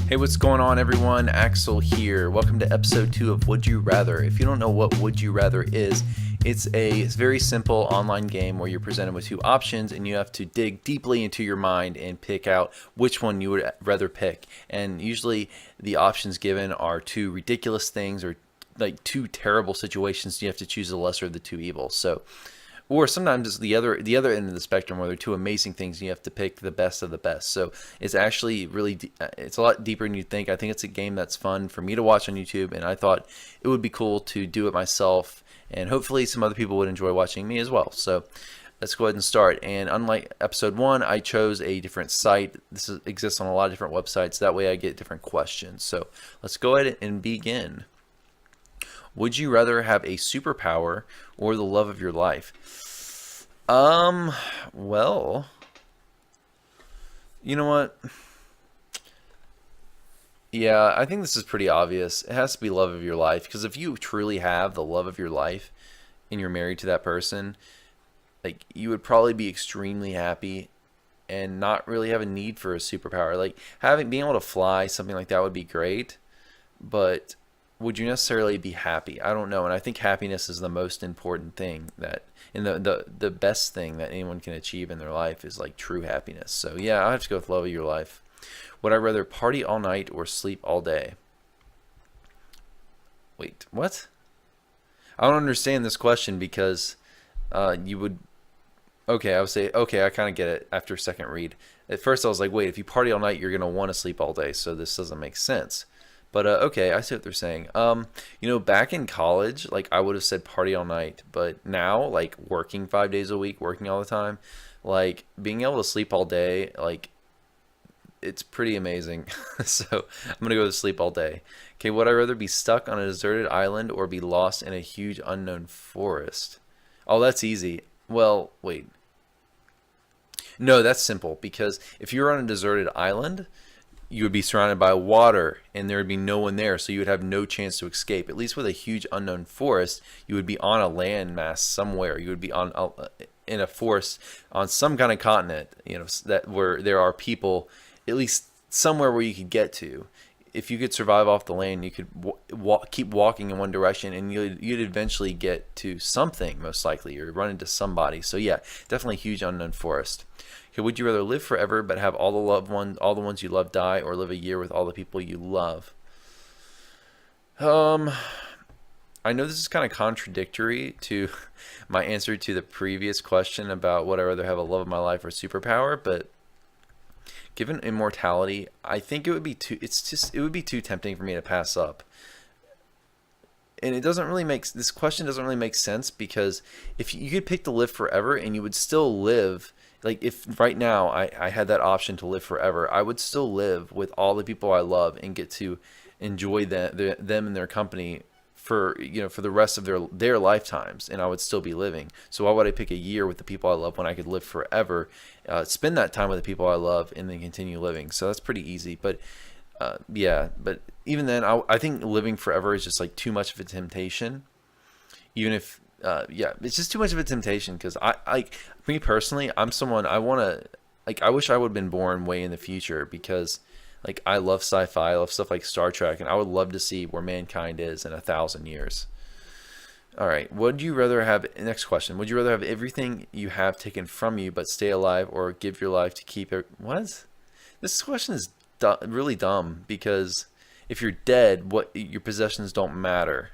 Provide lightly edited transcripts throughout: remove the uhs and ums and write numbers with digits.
Hey, what's going on, everyone? Axel here. Welcome to episode 2 of Would You Rather. If you don't know what Would You Rather is, it's a very simple online game where you're presented with two options and you have to dig deeply into your mind and pick out which one you would rather pick. And usually the options given are two ridiculous things or like two terrible situations. You have to choose the lesser of the two evils. Or sometimes it's the other end of the spectrum where they're two amazing things and you have to pick the best of the best. So it's actually it's a lot deeper than you think. I think it's a game that's fun for me to watch on YouTube, and I thought it would be cool to do it myself, and hopefully some other people would enjoy watching me as well. So let's go ahead and start. And unlike episode 1, I chose a different site. Exists on a lot of different websites. That way I get different questions. So let's go ahead and begin. Would you rather have a superpower or the love of your life? Well, you know what? Yeah, I think this is pretty obvious. It has to be love of your life, because if you truly have the love of your life and you're married to that person, like, you would probably be extremely happy and not really have a need for a superpower. Like, being able to fly, something like that would be great, but would you necessarily be happy? I don't know. And I think happiness is the most important thing and the best thing that anyone can achieve in their life is like true happiness. So yeah, I have to go with love of your life. Would I rather party all night or sleep all day? Wait, what? I don't understand this question, because you would, okay, I would say, okay, I kind of get it after a second read. At first I was like, wait, if you party all night, you're going to want to sleep all day. So this doesn't make sense. But okay, I see what they're saying. Back in college, like, I would have said party all night, but now, like, working 5 days a week, working all the time, like, being able to sleep all day, like, it's pretty amazing. So I'm gonna go to sleep all day. Okay, would I rather be stuck on a deserted island or be lost in a huge unknown forest? Oh, that's easy. Well, wait. No, that's simple, because if you're on a deserted island, you would be surrounded by water and there would be no one there, so you would have no chance to escape. At least with a huge unknown forest, you would be on a landmass somewhere. You would be in a forest on some kind of continent, that where there are people, at least somewhere where you could get to. If you could survive off the land, you could keep walking in one direction, and you'd eventually get to something, most likely, or run into somebody. So yeah, definitely huge unknown forest. Okay, would you rather live forever but have all the ones you love die, or live a year with all the people you love? I know this is kind of contradictory to my answer to the previous question about would I rather have a love of my life or superpower, but given immortality, I think it would be too tempting for me to pass up. And this question doesn't really make sense, because if you could pick to live forever and you would still live, like, if right now I had that option to live forever, I would still live with all the people I love and get to enjoy them and their company for the rest of their lifetimes, and I would still be living. So why would I pick a year with the people I love when I could live forever, spend that time with the people I love, and then continue living? So that's pretty easy. But yeah, but even then, I think living forever is just like too much of a temptation. Even if yeah, it's just too much of a temptation, because me personally, I'm someone, I want to, like, I wish I would have been born way in the future, because like, I love sci-fi, I love stuff like Star Trek, and I would love to see where mankind is in 1,000 years. All right, next question, would you rather have everything you have taken from you but stay alive, or give your life to keep it? What? This question is really dumb, because if you're dead, your possessions don't matter.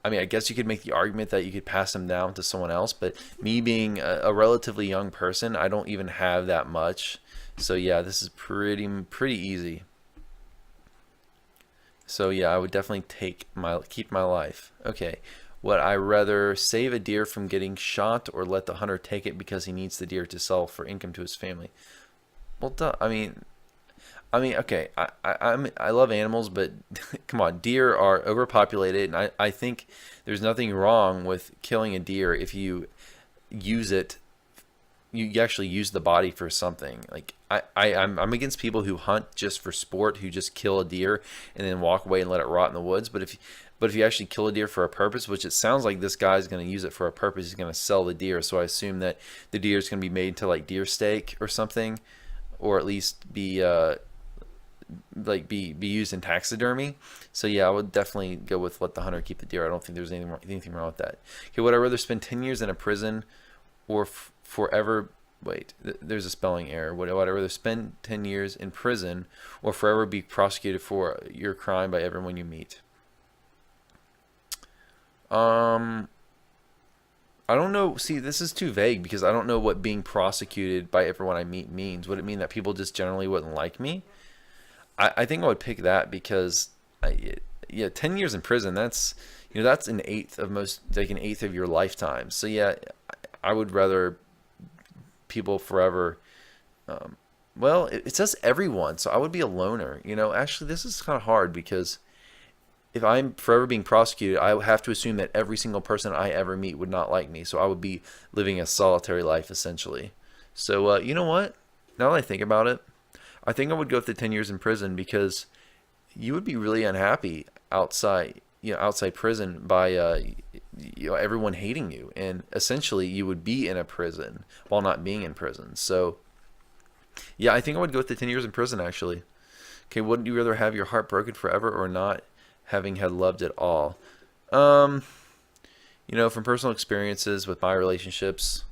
I mean, I guess you could make the argument that you could pass them down to someone else, but me being a relatively young person, I don't even have that much. So yeah, this is pretty easy. So yeah, I would definitely keep my life. Okay, would I rather save a deer from getting shot, or let the hunter take it because he needs the deer to sell for income to his family? Well, I mean, okay, I love animals, but come on, deer are overpopulated, and I think there's nothing wrong with killing a deer if you use it. You actually use the body for something. Like, I'm against people who hunt just for sport, who just kill a deer and then walk away and let it rot in the woods. But if you actually kill a deer for a purpose, which it sounds like this guy's going to use it for a purpose, he's going to sell the deer. So I assume that the deer is going to be made into like deer steak or something, or at least be like be used in taxidermy. So yeah, I would definitely go with let the hunter keep the deer. I don't think there's anything wrong with that. Okay, would I rather spend 10 years in a prison or forever? Wait, there's a spelling error. Would I rather spend 10 years in prison or forever be prosecuted for your crime by everyone you meet? Um, I don't know. See, this is too vague because I don't know what being prosecuted by everyone I meet means. Would it mean that people just generally wouldn't like me? I think I would pick that because, yeah, 10 years in prison, that's an eighth of like an eighth of your lifetime. So yeah, I would rather people forever. Um, well, it says everyone, so I would be a loner. Actually, this is kind of hard because if I'm forever being prosecuted, I would have to assume that every single person I ever meet would not like me. So I would be living a solitary life essentially. So you know what? Now that I think about it, I think I would go with the 10 years in prison because you would be really unhappy outside prison by everyone hating you, and essentially you would be in a prison while not being in prison. So yeah, I think I would go with the 10 years in prison actually. Okay, wouldn't you rather have your heart broken forever or not having had loved at all? Um, from personal experiences with my relationships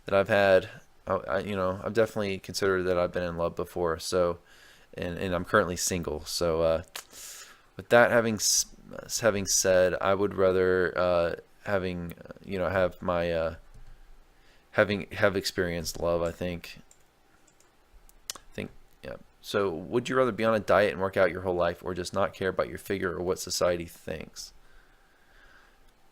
that I've had, I've definitely considered that I've been in love before. So, and I'm currently single. So, with that having said, I would rather having have my have experienced love. I think yeah. So, would you rather be on a diet and work out your whole life, or just not care about your figure or what society thinks?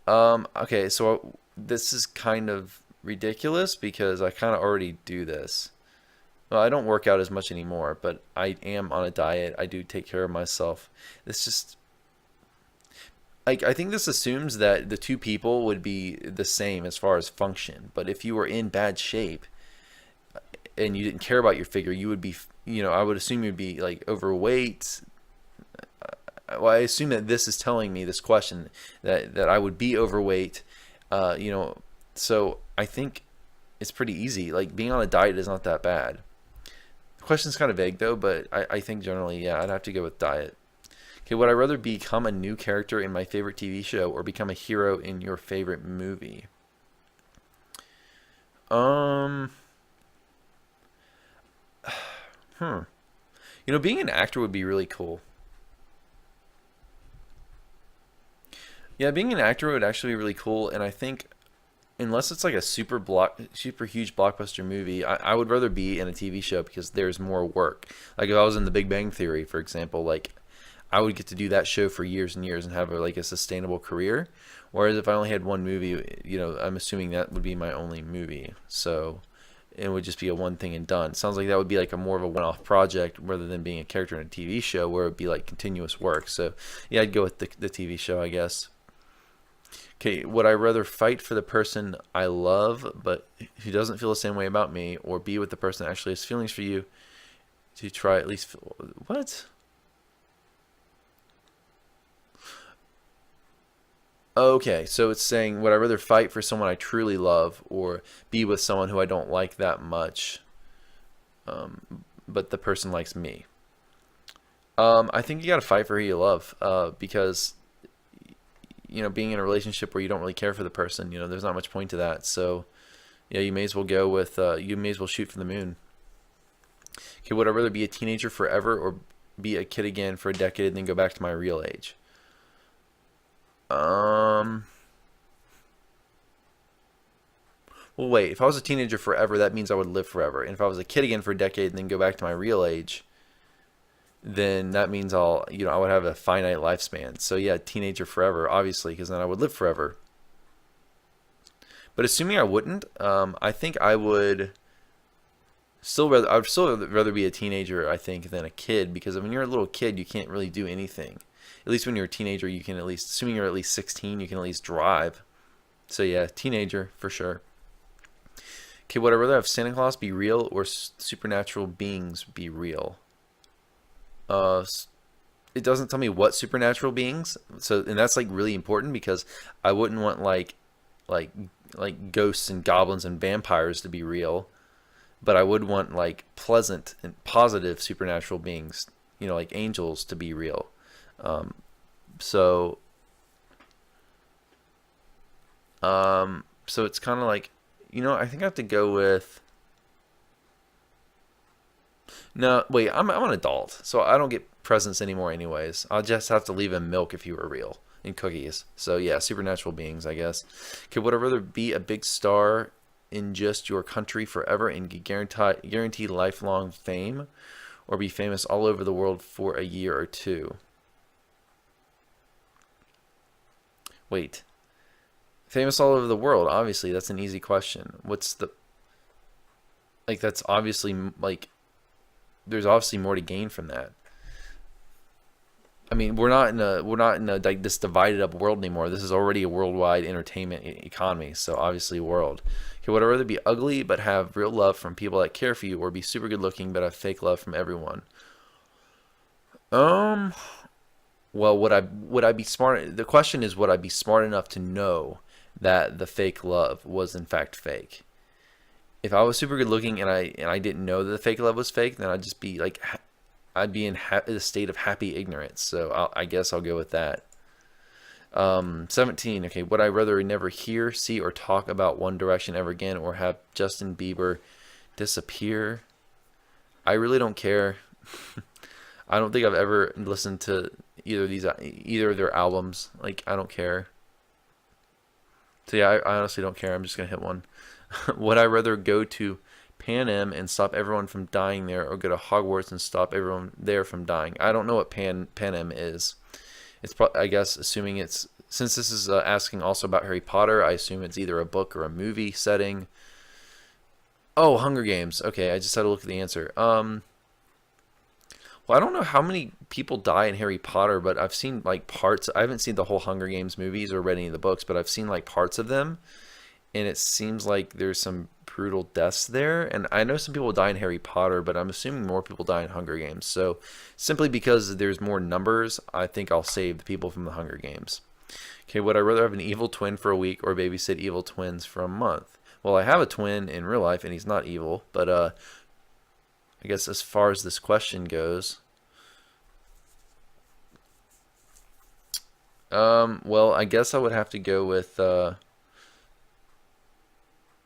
Okay, so this is kind of ridiculous because I kind of already do this. Well, I don't work out as much anymore, but I am on a diet. I do take care of myself. It's just like I think this assumes that the two people would be the same as far as function. But if you were in bad shape and you didn't care about your figure, you would be, I would assume you'd be like overweight. Well, I assume that this is telling me this question that I would be overweight, uh, you know. So I think it's pretty easy. Like being on a diet is not that bad. The question's kind of vague though, but I think generally, yeah, I'd have to go with diet. Okay, would I rather become a new character in my favorite TV show or become a hero in your favorite movie? Um, hmm. Being an actor would be really cool. Yeah, being an actor would actually be really cool, and I think unless it's like a super huge blockbuster movie, I would rather be in a TV show because there's more work. Like if I was in The Big Bang Theory, for example, like I would get to do that show for years and years and have like a sustainable career. Whereas if I only had one movie, I'm assuming that would be my only movie. So it would just be a one thing and done. Sounds like that would be like a more of a one-off project rather than being a character in a TV show where it would be like continuous work. So yeah, I'd go with the TV show, I guess. Okay, would I rather fight for the person I love but who doesn't feel the same way about me, or be with the person that actually has feelings for you to try at least what? Okay, so it's saying would I rather fight for someone I truly love or be with someone who I don't like that much, but the person likes me. I think you gotta fight for who you love, because being in a relationship where you don't really care for the person, there's not much point to that. So yeah, you may as well shoot for the moon. Okay, would I rather be a teenager forever or be a kid again for a decade and then go back to my real age? Um, well, wait. If I was a teenager forever, that means I would live forever. And if I was a kid again for a decade and then go back to my real age, then that means I would have a finite lifespan. So yeah, teenager forever, obviously, because then I would live forever. But assuming I wouldn't, I think I would still rather be a teenager, I think, than a kid, because when you're a little kid, you can't really do anything. At least when you're a teenager, you can at least, assuming you're at least 16, you can at least drive. So yeah, teenager for sure. Okay, would I rather have Santa Claus be real or supernatural beings be real? Uh, it doesn't tell me what supernatural beings. So, and that's like really important because I wouldn't want like like ghosts and goblins and vampires to be real, but I would want like pleasant and positive supernatural beings you know, like angels to be real. Um, so so it's kind of like, you know, I think I have to go with. No, wait, I'm an adult, so I don't get presents anymore anyways. I'll just have to leave him milk if he were real and cookies. So yeah, supernatural beings, I guess. Okay, would I rather be a big star in just your country forever and guarantee lifelong fame, or be famous all over the world for a year or two? Wait, famous all over the world, obviously, that's an easy question. What's the, like, that's obviously, like, there's obviously more to gain from that. I mean, we're not in a like this divided up world anymore. This is already a worldwide entertainment economy, so obviously world. Okay, would I rather be ugly but have real love from people that care for you, or be super good looking but have fake love from everyone? Um, well, would I be smart? The question is, would I be smart enough to know that the fake love was in fact fake? If I was super good looking and I didn't know that the fake love was fake, then I'd just be like, I'd be in a state of happy ignorance. So I guess I'll go with that. 17. Okay, would I rather never hear, see, or talk about One Direction ever again, or have Justin Bieber disappear? I really don't care. I don't think I've ever listened to either of their albums. Like, I don't care. So yeah, I honestly don't care. I'm just gonna hit one. Would I rather go to Panem and stop everyone from dying there, or go to Hogwarts and stop everyone there from dying? I don't know what Panem is. It's I guess, assuming it's, since this is asking also about Harry Potter, I assume it's either a book or a movie setting. Oh, Hunger Games. Okay, I just had to look at the answer. Well, I don't know how many people die in Harry Potter, but I've seen like parts. I haven't seen the whole Hunger Games movies or read any of the books, but I've seen like parts of them, and it seems like there's some brutal deaths there. And I know some people die in Harry Potter, but I'm assuming more people die in Hunger Games. So simply because there's more numbers, I think I'll save the people from the Hunger Games. Okay, would I rather have an evil twin for a week or babysit evil twins for a month? Well, I have a twin in real life, and he's not evil, but I guess as far as this question goes, well, I guess I would have to go with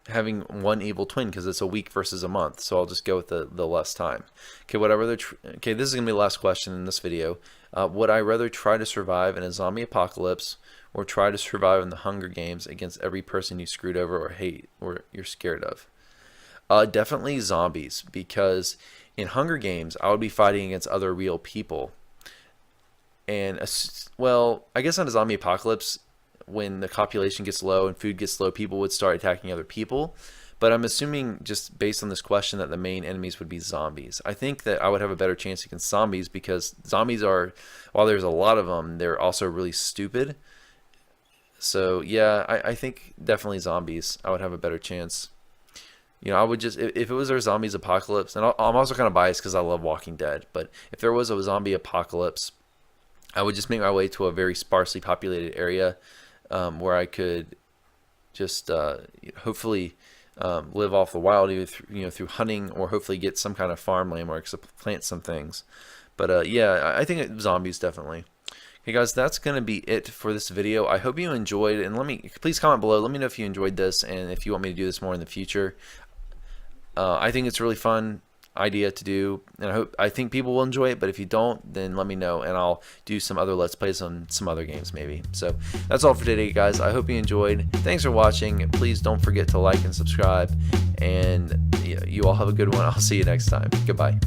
having one evil twin, because it's a week versus a month. So I'll just go with the less time. Okay, whatever okay, this is gonna be the last question in this video. Would I rather try to survive in a zombie apocalypse, or try to survive in the Hunger Games against every person you screwed over or hate or you're scared of? Definitely zombies, because in Hunger Games I would be fighting against other real people. And well, I guess on a zombie apocalypse, when the population gets low and food gets low, people would start attacking other people. But I'm assuming, just based on this question, that the main enemies would be zombies. I think that I would have a better chance against zombies, because zombies are, while there's a lot of them, they're also really stupid. So yeah, I think definitely zombies. I would have a better chance. You know, I would just, if it was a zombies apocalypse, and I'm also kind of biased because I love Walking Dead, but if there was a zombie apocalypse, I would just make my way to a very sparsely populated area, where I could just hopefully live off the wild, either through hunting, or hopefully get some kind of farmland where I could plant some things. But yeah, I think zombies definitely. Okay, guys, that's going to be it for this video. I hope you enjoyed, and please comment below. Let me know if you enjoyed this, and if you want me to do this more in the future. I think it's a really fun idea to do, and I think people will enjoy it. But if you don't, then let me know, and I'll do some other Let's Plays on some other games maybe. So that's all for today, guys. I hope you enjoyed. Thanks for watching. Please don't forget to like and subscribe, and you all have a good one. I'll see you next time. Goodbye.